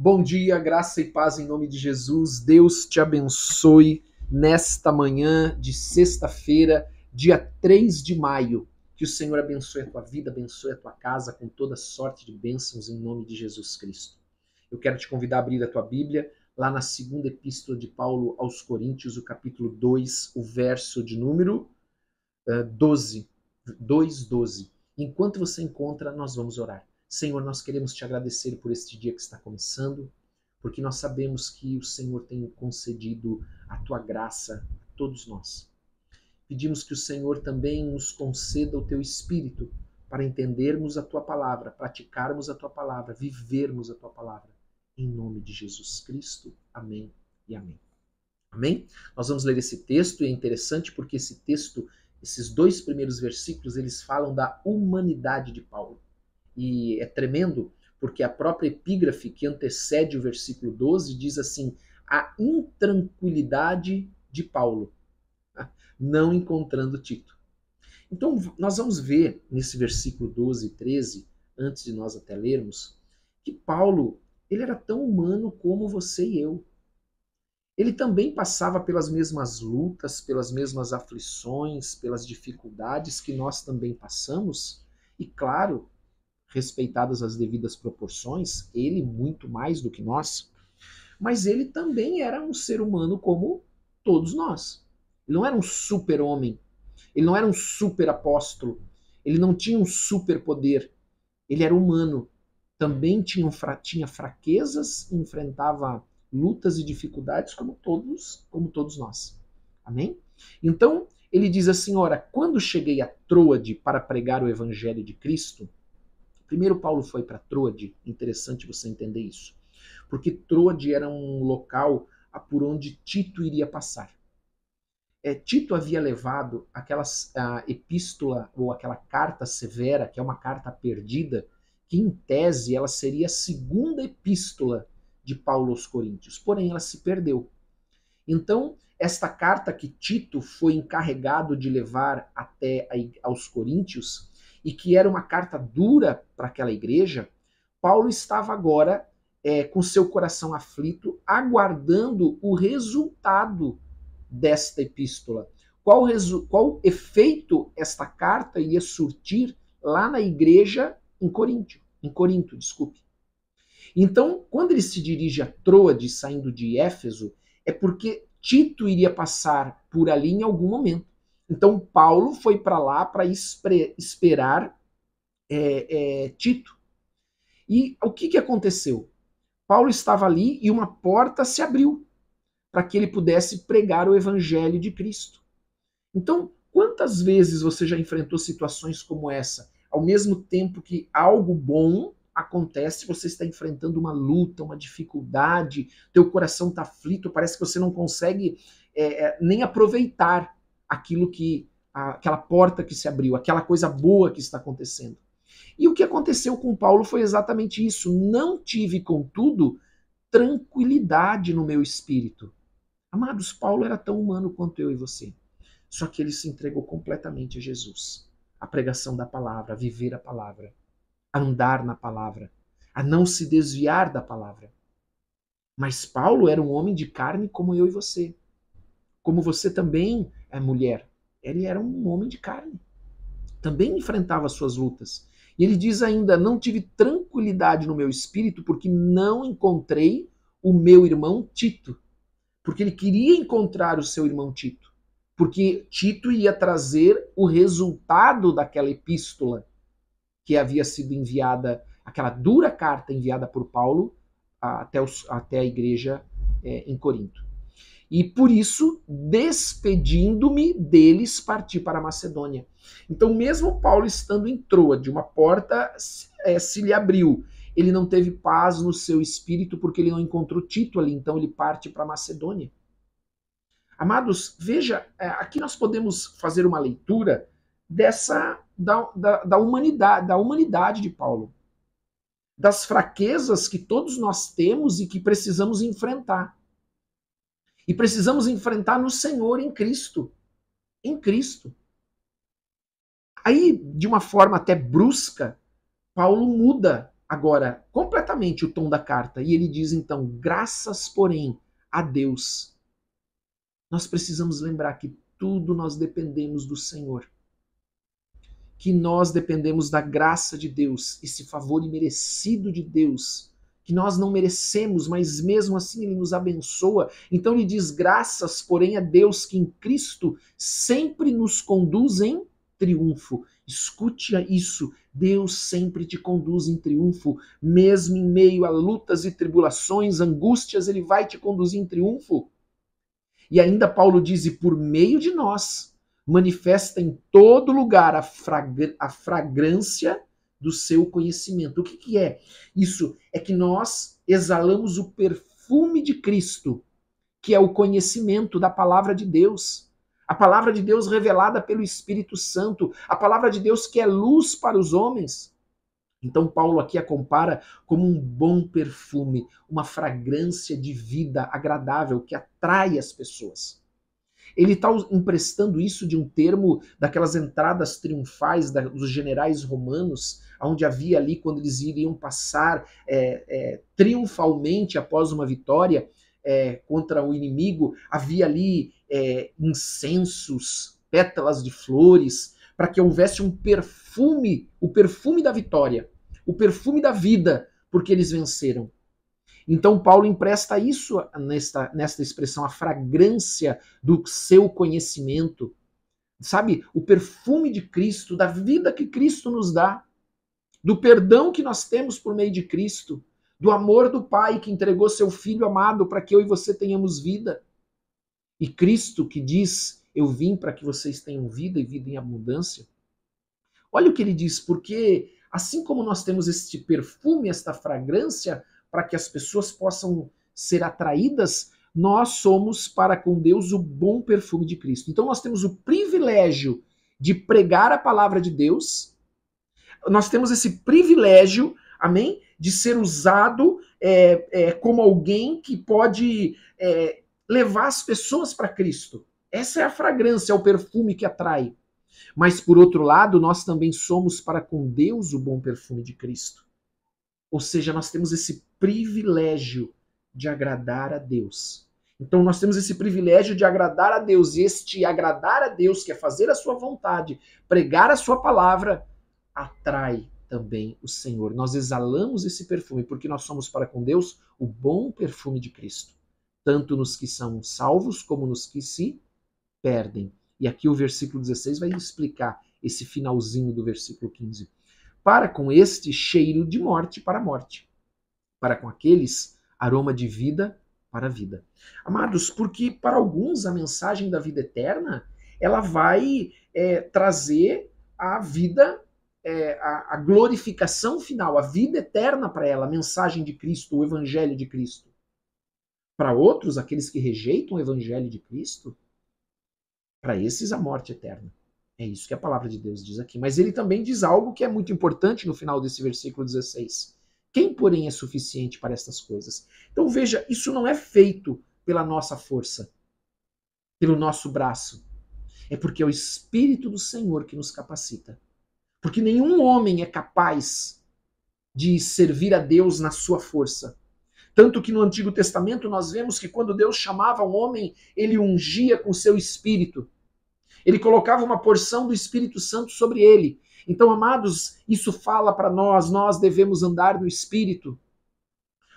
Bom dia, graça e paz em nome de Jesus. Deus te abençoe nesta manhã de sexta-feira, dia 3 de maio. Que o Senhor abençoe a tua vida, abençoe a tua casa com toda sorte de bênçãos em nome de Jesus Cristo. Eu quero te convidar a abrir a tua Bíblia lá na segunda epístola de Paulo aos Coríntios, o capítulo 2, o verso de número 12. 2:12. Enquanto você encontra, nós vamos orar. Senhor, nós queremos te agradecer por este dia que está começando, porque nós sabemos que o Senhor tem concedido a tua graça a todos nós. Pedimos que o Senhor também nos conceda o teu Espírito para entendermos a tua palavra, praticarmos a tua palavra, vivermos a tua palavra. Em nome de Jesus Cristo. Amém e amém. Amém? Nós vamos ler esse texto e é interessante porque esse texto, esses dois primeiros versículos, eles falam da humanidade de Paulo. E é tremendo porque a própria epígrafe que antecede o versículo 12 diz assim: a intranquilidade de Paulo, não encontrando Tito. Então nós vamos ver nesse versículo 12 e 13, antes de nós até lermos, que Paulo ele era tão humano como você e eu. Ele também passava pelas mesmas lutas, pelas mesmas aflições, pelas dificuldades que nós também passamos, e claro, respeitadas as devidas proporções, ele muito mais do que nós, mas ele também era um ser humano como todos nós. Ele não era um super-homem, ele não era um super-apóstolo, ele não tinha um super-poder, ele era humano. Também tinha fraquezas, enfrentava lutas e dificuldades como todos nós. Amém? Então, ele diz assim, ora, quando cheguei a Troade para pregar o evangelho de Cristo, primeiro Paulo foi para Troade, interessante você entender isso, porque Troade era um local por onde Tito iria passar. Tito havia levado aquela epístola ou aquela carta severa, que é uma carta perdida, que em tese ela seria a segunda epístola de Paulo aos Coríntios, porém ela se perdeu. Então, esta carta que Tito foi encarregado de levar até aos Coríntios, e que era uma carta dura para aquela igreja, Paulo estava agora com seu coração aflito, aguardando o resultado desta epístola. Qual efeito esta carta iria surtir lá na igreja em Corinto, desculpe. Então, quando ele se dirige a Troade, saindo de Éfeso, é porque Tito iria passar por ali em algum momento. Então, Paulo foi para lá para esperar Tito. E o que aconteceu? Paulo estava ali e uma porta se abriu para que ele pudesse pregar o evangelho de Cristo. Então, quantas vezes você já enfrentou situações como essa? Ao mesmo tempo que algo bom acontece, você está enfrentando uma luta, uma dificuldade, teu coração está aflito, parece que você não consegue nem aproveitar aquela porta que se abriu, aquela coisa boa que está acontecendo. E o que aconteceu com Paulo foi exatamente isso. Não tive, contudo, tranquilidade no meu espírito. Amados, Paulo era tão humano quanto eu e você. Só que ele se entregou completamente a Jesus. A pregação da palavra, a viver a palavra, a andar na palavra, a não se desviar da palavra. Mas Paulo era um homem de carne como eu e você. Como você também é mulher. Ele era um homem de carne. Também enfrentava suas lutas. E ele diz ainda, não tive tranquilidade no meu espírito porque não encontrei o meu irmão Tito. Porque ele queria encontrar o seu irmão Tito. Porque Tito ia trazer o resultado daquela epístola que havia sido enviada, aquela dura carta enviada por Paulo até a igreja em Corinto. E por isso, despedindo-me deles, parti para a Macedônia. Então, mesmo Paulo estando em Troade, uma porta se lhe abriu. Ele não teve paz no seu espírito porque ele não encontrou Tito ali, então ele parte para a Macedônia. Amados, veja, aqui nós podemos fazer uma leitura da humanidade de Paulo, das fraquezas que todos nós temos e que precisamos enfrentar. E precisamos enfrentar no Senhor, em Cristo. Em Cristo. Aí, de uma forma até brusca, Paulo muda agora completamente o tom da carta. E ele diz então: graças, porém, a Deus. Nós precisamos lembrar que tudo nós dependemos do Senhor. Que nós dependemos da graça de Deus, esse favor imerecido de Deus, que nós não merecemos, mas mesmo assim Ele nos abençoa. Então ele diz: graças, porém, a Deus que em Cristo sempre nos conduz em triunfo. Escute isso, Deus sempre te conduz em triunfo, mesmo em meio a lutas e tribulações, angústias, Ele vai te conduzir em triunfo. E ainda Paulo diz: e por meio de nós, manifesta em todo lugar a fragrância do seu conhecimento. O que é isso? É que nós exalamos o perfume de Cristo, que é o conhecimento da palavra de Deus. A palavra de Deus revelada pelo Espírito Santo. A palavra de Deus que é luz para os homens. Então Paulo aqui a compara como um bom perfume, uma fragrância de vida agradável que atrai as pessoas. Ele está emprestando isso de um termo daquelas entradas triunfais dos generais romanos, onde havia ali, quando eles iriam passar triunfalmente após uma vitória contra o inimigo, havia ali incensos, pétalas de flores, para que houvesse um perfume, o perfume da vitória, o perfume da vida, porque eles venceram. Então Paulo empresta isso nesta expressão, a fragrância do seu conhecimento. Sabe? O perfume de Cristo, da vida que Cristo nos dá, do perdão que nós temos por meio de Cristo, do amor do Pai que entregou seu Filho amado para que eu e você tenhamos vida. E Cristo que diz: eu vim para que vocês tenham vida e vida em abundância. Olha o que ele diz: porque assim como nós temos este perfume, esta fragrância, para que as pessoas possam ser atraídas, nós somos para com Deus o bom perfume de Cristo. Então nós temos o privilégio de pregar a palavra de Deus, nós temos esse privilégio, amém, de ser usado como alguém que pode levar as pessoas para Cristo. Essa é a fragrância, é o perfume que atrai. Mas, por outro lado, nós também somos para com Deus o bom perfume de Cristo. Ou seja, nós temos esse privilégio de agradar a Deus. Então nós temos esse privilégio de agradar a Deus. E este agradar a Deus, que é fazer a sua vontade, pregar a sua palavra, atrai também o Senhor. Nós exalamos esse perfume porque nós somos para com Deus o bom perfume de Cristo. Tanto nos que são salvos como nos que se perdem. E aqui o versículo 16 vai explicar esse finalzinho do versículo 15. Para com este, cheiro de morte para a morte. Para com aqueles, aroma de vida para a vida. Amados, porque para alguns a mensagem da vida eterna, ela vai trazer a vida, a glorificação final, a vida eterna para ela, a mensagem de Cristo, o evangelho de Cristo. Para outros, aqueles que rejeitam o evangelho de Cristo, para esses a morte eterna. É isso que a palavra de Deus diz aqui. Mas ele também diz algo que é muito importante no final desse versículo 16. Quem, porém, é suficiente para estas coisas? Então veja, isso não é feito pela nossa força, pelo nosso braço. É porque é o Espírito do Senhor que nos capacita. Porque nenhum homem é capaz de servir a Deus na sua força. Tanto que no Antigo Testamento nós vemos que quando Deus chamava um homem, ele ungia com seu Espírito. Ele colocava uma porção do Espírito Santo sobre ele. Então, amados, isso fala para nós devemos andar no Espírito.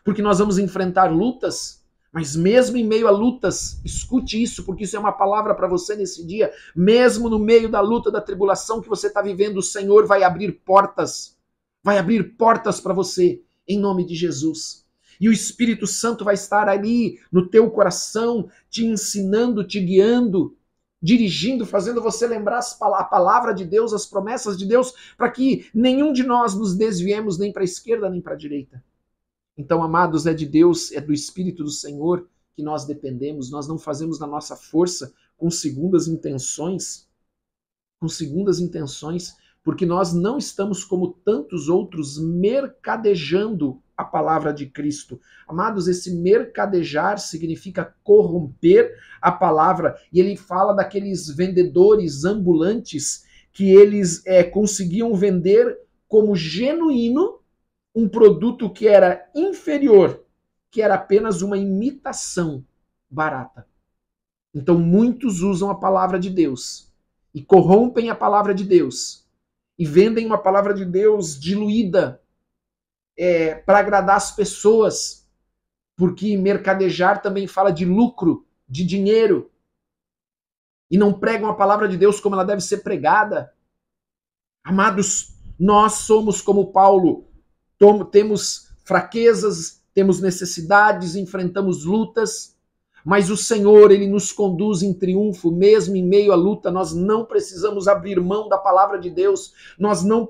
Porque nós vamos enfrentar lutas, mas mesmo em meio a lutas, escute isso, porque isso é uma palavra para você nesse dia, mesmo no meio da luta, da tribulação que você está vivendo, o Senhor vai abrir portas para você, em nome de Jesus. E o Espírito Santo vai estar ali no teu coração, te ensinando, te guiando, dirigindo, fazendo você lembrar a palavra de Deus, as promessas de Deus, para que nenhum de nós nos desviemos nem para a esquerda nem para a direita. Então, amados, é de Deus, é do Espírito do Senhor que nós dependemos. Nós não fazemos na nossa força com segundas intenções, porque nós não estamos como tantos outros mercadejando a palavra de Cristo. Amados, esse mercadejar significa corromper a palavra. E ele fala daqueles vendedores ambulantes que eles conseguiam vender como genuíno um produto que era inferior, que era apenas uma imitação barata. Então muitos usam a palavra de Deus e corrompem a palavra de Deus e vendem uma palavra de Deus diluída para agradar as pessoas, porque mercadejar também fala de lucro, de dinheiro, e não pregam a palavra de Deus como ela deve ser pregada. Amados, nós somos como Paulo, temos fraquezas, temos necessidades, enfrentamos lutas, mas o Senhor, Ele nos conduz em triunfo, mesmo em meio à luta. Nós não precisamos abrir mão da palavra de Deus, nós não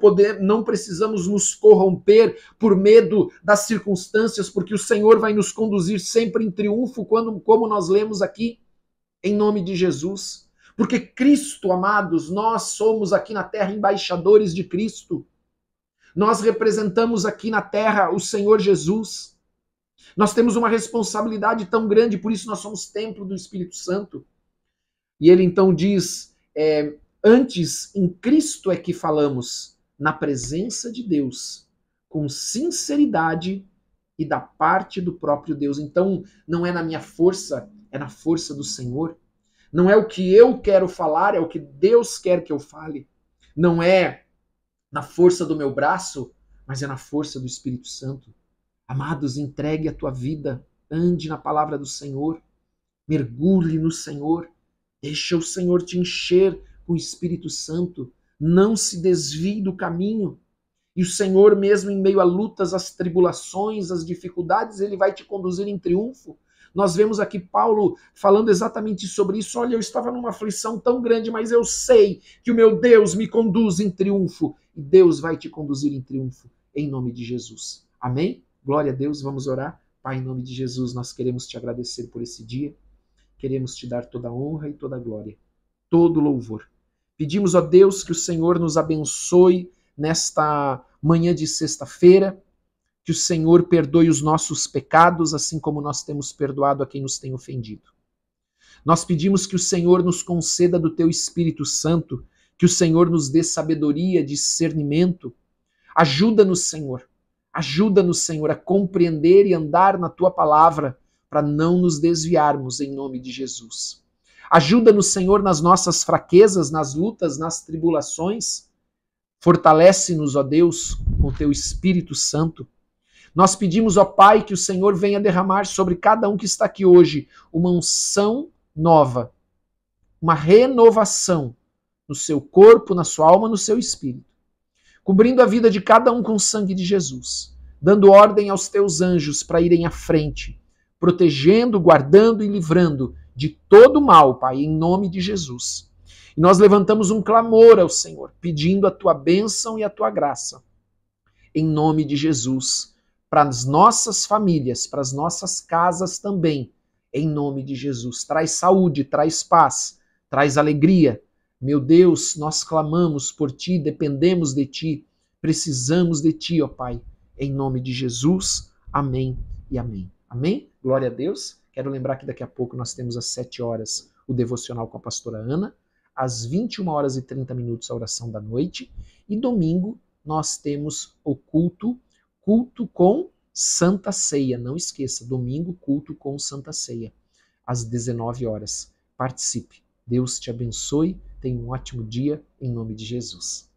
precisamos nos corromper por medo das circunstâncias, porque o Senhor vai nos conduzir sempre em triunfo, como nós lemos aqui, em nome de Jesus. Porque Cristo, amados, nós somos aqui na terra embaixadores de Cristo. Nós representamos aqui na terra o Senhor Jesus. Nós temos uma responsabilidade tão grande, por isso nós somos templo do Espírito Santo. E ele então diz, antes em Cristo é que falamos, na presença de Deus, com sinceridade e da parte do próprio Deus. Então não é na minha força, é na força do Senhor. Não é o que eu quero falar, é o que Deus quer que eu fale. Não é na força do meu braço, mas é na força do Espírito Santo. Amados, entregue a tua vida, ande na palavra do Senhor, mergulhe no Senhor, deixa o Senhor te encher com o Espírito Santo, não se desvie do caminho. E o Senhor, mesmo em meio a lutas, às tribulações, às dificuldades, Ele vai te conduzir em triunfo. Nós vemos aqui Paulo falando exatamente sobre isso. Olha, eu estava numa aflição tão grande, mas eu sei que o meu Deus me conduz em triunfo. E Deus vai te conduzir em triunfo, em nome de Jesus. Amém? Glória a Deus, vamos orar. Pai, em nome de Jesus, nós queremos te agradecer por esse dia. Queremos te dar toda a honra e toda a glória, todo o louvor. Pedimos, ó Deus, que o Senhor nos abençoe nesta manhã de sexta-feira, que o Senhor perdoe os nossos pecados, assim como nós temos perdoado a quem nos tem ofendido. Nós pedimos que o Senhor nos conceda do teu Espírito Santo, que o Senhor nos dê sabedoria, discernimento. Ajuda-nos, Senhor. Ajuda-nos, Senhor, a compreender e andar na tua palavra, para não nos desviarmos, em nome de Jesus. Ajuda-nos, Senhor, nas nossas fraquezas, nas lutas, nas tribulações. Fortalece-nos, ó Deus, com o teu Espírito Santo. Nós pedimos, ó Pai, que o Senhor venha derramar sobre cada um que está aqui hoje uma unção nova, uma renovação no seu corpo, na sua alma, no seu espírito, cobrindo a vida de cada um com o sangue de Jesus, dando ordem aos teus anjos para irem à frente, protegendo, guardando e livrando de todo mal, Pai, em nome de Jesus. E nós levantamos um clamor ao Senhor, pedindo a tua bênção e a tua graça, em nome de Jesus, para as nossas famílias, para as nossas casas também, em nome de Jesus. Traz saúde, traz paz, traz alegria. Meu Deus, nós clamamos por ti, dependemos de ti, precisamos de ti, ó Pai, em nome de Jesus. Amém e amém. Amém? Glória a Deus. Quero lembrar que daqui a pouco nós temos às 7 horas o devocional com a pastora Ana, às 21h30 a oração da noite, e domingo nós temos o culto com Santa Ceia. Não esqueça, domingo, culto com Santa Ceia, às 19 horas. Participe. Deus te abençoe. Tenha um ótimo dia, em nome de Jesus.